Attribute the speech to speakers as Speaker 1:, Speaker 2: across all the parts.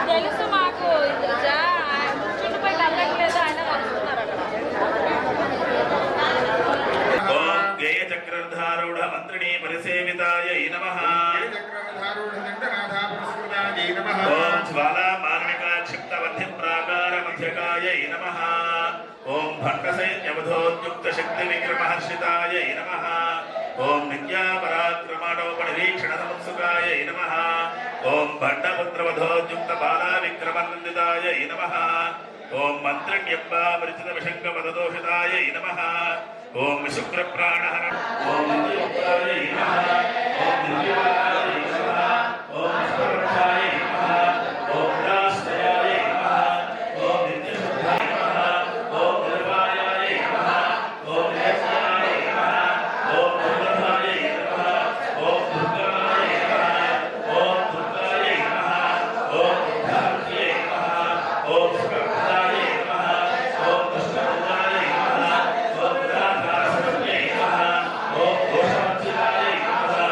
Speaker 1: తెలుసు మాకు చుట్టుపై కలగట్లేదు ఆయన వస్తున్నారు
Speaker 2: ఓం గేయ చక్రధారూఢ మంత్రిణీ పరిసేవితాయై నమః ఓం జ్వాలా మార్మికా క్షిప్తవధ్య ప్రాకార మధ్యకాయై నమః ఓం భక్తసైన్యవధోద్యుక్త శక్తి విక్రమహర్షితాయై నమః ఓం విద్యాపరాక్రమాణోపనిరీక్షణ సముత్సుకాయై నమః ఓం భండపుత్రవధోద్యుక్త బాలా విక్రమనందితాయై నమః ఓం మంత్రిణ్యబ్బా పరిచిత విషంగ పదదోషితాయై నమః ఓం శుక్రప్రాణహర ఓం దివ్యాయ నమః ఓం దివ్యాయ నమః ఓం శుక్రప్రాణాయ నమః ఓం దాస్తాయ నమః ఓం నిత్యశుద్ధాయ నమః ఓం నిర్వాయాయ నమః ఓం నేత్రాయ నమః ఓం దుర్గాయ నమః ఓం దుర్గాయ నమః ఓం దుర్గాయ నమః ఓం ధాత్యై నమః ఓం శుక్రప్రాణాయ నమః ఓం దుష్టముదాయ నమః ఓం దాతాయ నమః ఓం దోషవత్సలాయ నమః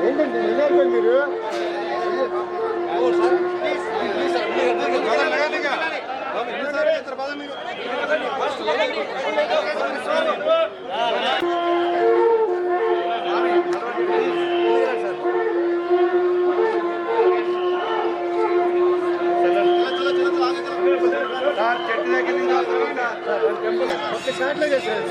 Speaker 3: ఏంటండి నిజాలు మీరు చెట్టు దగ్గర ఒక్క షాట్లో చేశారు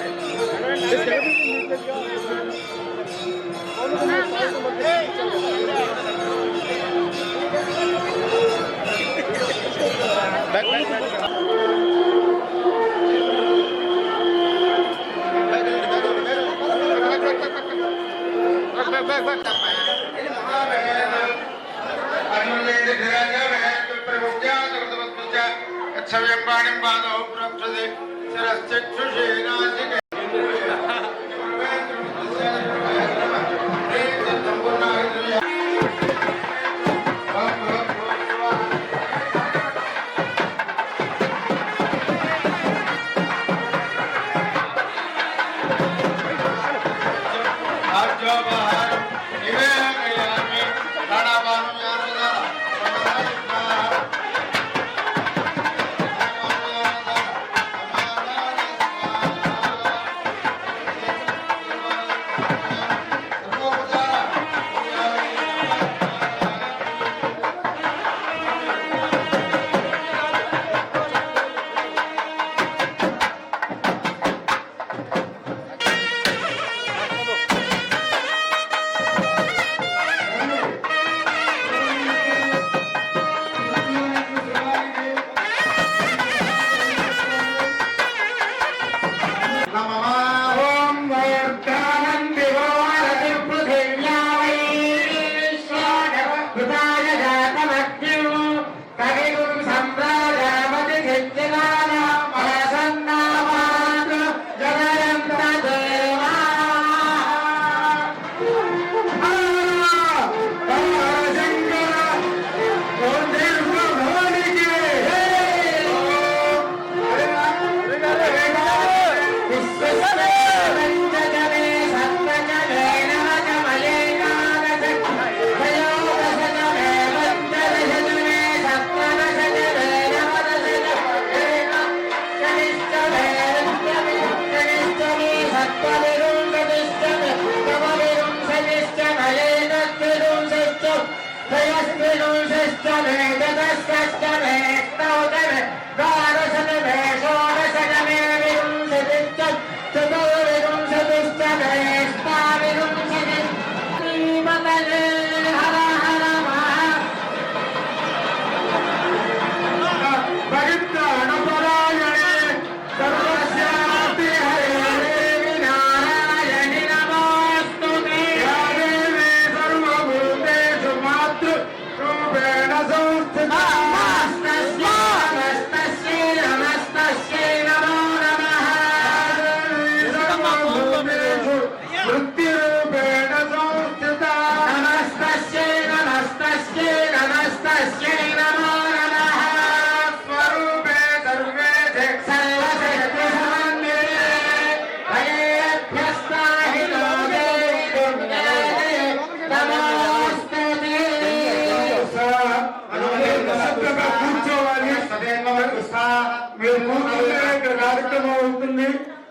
Speaker 3: కార్యక్రమం అవుతుంది.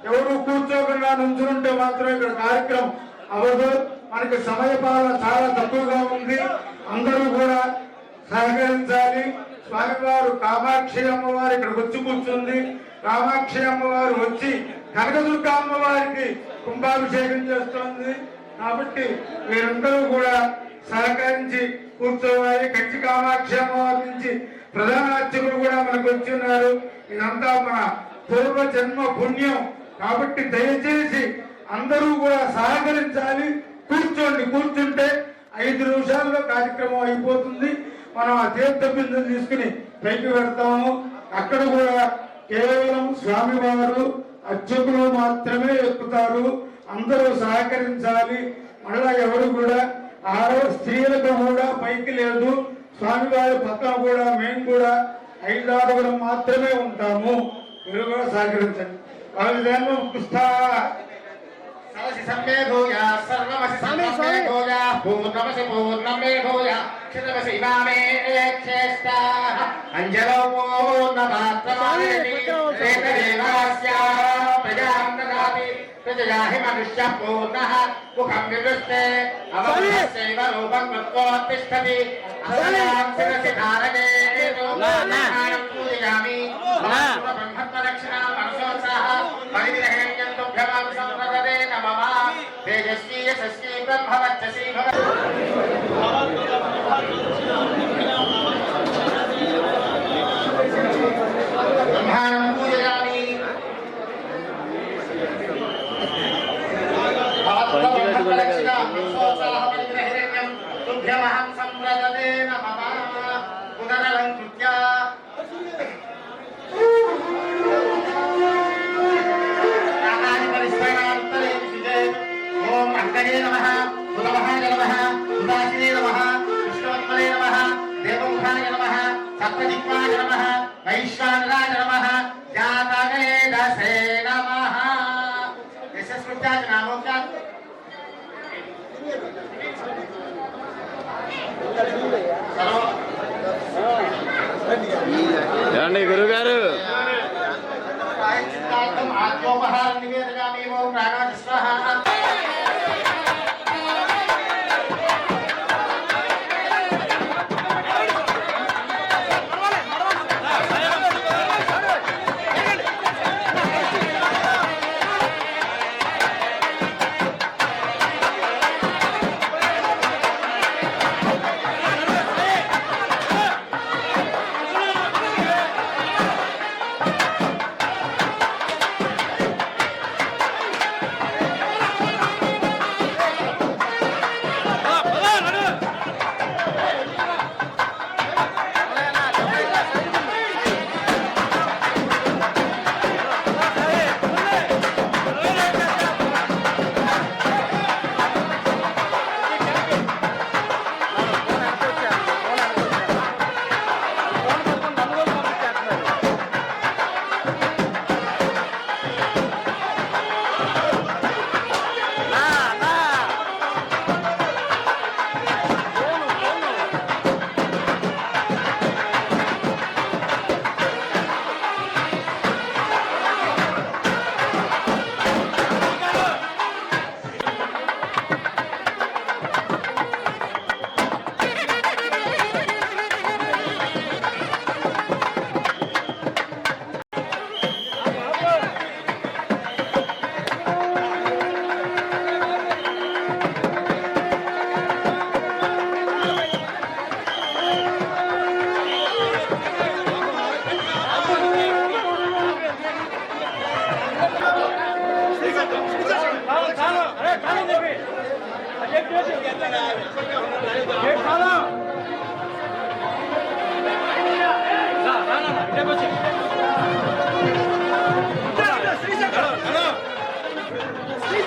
Speaker 3: ఎవరు కూర్చోకుండా నుంచుంటే మాత్రం ఇక్కడ కార్యక్రమం అవ్వదు. మనకి సమయ పాలన చాలా తక్కువగా ఉంది. అందరూ కూడా సహకరించాలి. స్వామివారు కామాక్షి అమ్మవారు ఇక్కడికి వచ్చి కూర్చుంది. కామాక్షి అమ్మవారు వచ్చి కనకదుర్గ అమ్మవారికి కుంభాభిషేకం చేస్తోంది. కాబట్టి మీరందరూ కూడా సహకరించి కూర్చోవాలి. కంచి కామాక్షి అమ్మవారి నుంచి ప్రధాన అర్చకులు కూడా మనకు వచ్చి ఉన్నారు. ఇదంతా మన పూర్వ జన్మ పుణ్యం. కాబట్టి దయచేసి అందరూ కూడా సహకరించాలి. కూర్చుంటే 5 నిమిషాల్లో కార్యక్రమం అయిపోతుంది. మనం ఆ తీర్థ బిందులు తీసుకుని పైకి పెడతాము. అక్కడ కూడా కేవలం స్వామివారు అర్చకులు మాత్రమే ఎక్కుతారు. అందరూ సహకరించాలి. మళ్ళా ఎవరు కూడా స్త్రీలకు కూడా పైకి లేదు. స్వామివారి పక్కన కూడా మేము కూడా 5-6 మాత్రమే ఉంటాము. మీరు కూడా సహకరించండి. వాళ్ళ పుస్తక
Speaker 4: సరసి సమ్మే భూయా సర్వమసి సమ్మే భూయా పూర్ణమసి పూర్ణమే భూయా క్షితమసి ఇమామే క్షేష్ట అంజలో పూర్ణమాత్రమానేతి ప్రేతదేవాస్య ప్రజాం దదాతి ప్రజయాహి మనుష్య పూర్ణః ముఖం వివృష్టే అవస్థైవ రూపం కృత్వోత్తిష్టతి అసలాం శిరసి ధారణే రూపాణం పూజయామి బ్రహ్మత్వరక్షణ మనసోత్సాహ పరిగ్రహణ్యం తుభ్యమాం సంప్రదదే నమః తేజస్వీ యశస్వీ బ్రహ్మవర్చసీ బ్రహ్మాణం పూజయామి భవత్వరక్షణ మనసోత్సాహ పరిగ్రహణ్యం తుభ్యమహం సంప్రదదే నమః పునరలంకృత్య ఓం అంకనే నమః సులభాయ నమః ఉదాసినే నమః కృష్ణోత్పలే నమః దేవముఖాయ నమః సప్తదిక్పాయ నమః వైశ్వానరాయ నమః జాతవేదసే నమః యశస్మృత్యాచ నామోక్తాత్
Speaker 5: ఏమండి గురుగారు
Speaker 4: ఆత్మోపహారం నివేదయామి ఓం ప్రాణాయ స్వాహా
Speaker 5: శ్రీ